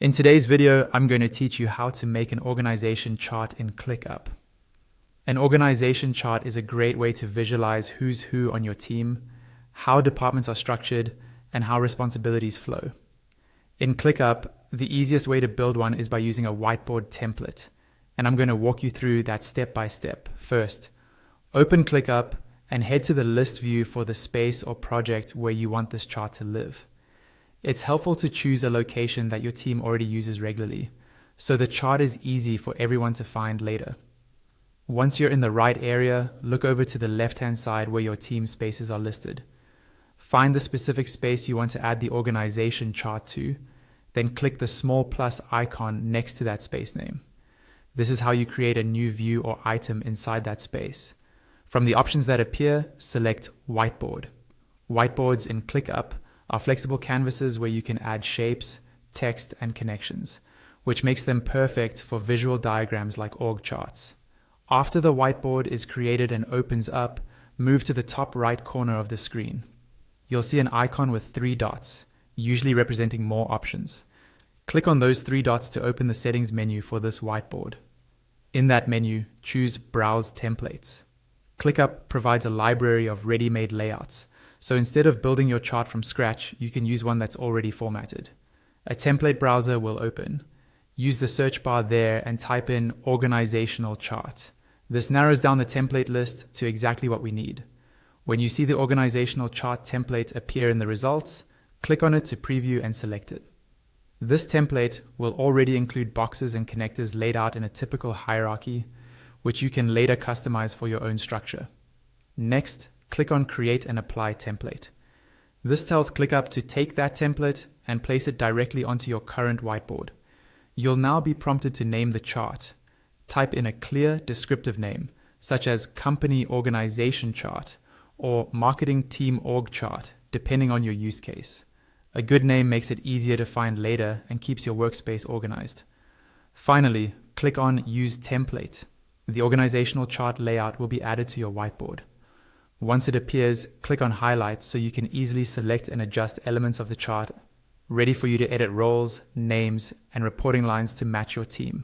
In today's video, I'm going to teach you how to make an organization chart in ClickUp. An organization chart is a great way to visualize who's who on your team, how departments are structured, and how responsibilities flow. In ClickUp, the easiest way to build one is by using a whiteboard template, and I'm going to walk you through that step by step. First, open ClickUp and head to the list view for the space or project where you want this chart to live. It's helpful to choose a location that your team already uses regularly, so the chart is easy for everyone to find later. Once you're in the right area, look over to the left-hand side where your team spaces are listed. Find the specific space you want to add the organization chart to, then click the small plus icon next to that space name. This is how you create a new view or item inside that space. From the options that appear, select Whiteboard. Whiteboards in ClickUp are flexible canvases where you can add shapes, text, and connections, which makes them perfect for visual diagrams like org charts. After the whiteboard is created and opens up, move to the top right corner of the screen. You'll see an icon with 3 dots, usually representing more options. Click on those 3 dots to open the settings menu for this whiteboard. In that menu, choose Browse Templates. ClickUp provides a library of ready-made layouts, so instead of building your chart from scratch, you can use one that's already formatted. A template browser will open. Use the search bar there and type in Organizational Chart. This narrows down the template list to exactly what we need. When you see the Organizational Chart template appear in the results, click on it to preview and select it. This template will already include boxes and connectors laid out in a typical hierarchy, which you can later customize for your own structure. Next, click on Create and Apply Template. This tells ClickUp to take that template and place it directly onto your current whiteboard. You'll now be prompted to name the chart. Type in a clear, descriptive name, such as Company Organization Chart or Marketing Team Org Chart, depending on your use case. A good name makes it easier to find later and keeps your workspace organized. Finally, click on Use Template. The organizational chart layout will be added to your whiteboard. Once it appears, click on Highlight so you can easily select and adjust elements of the chart, ready for you to edit roles, names, and reporting lines to match your team.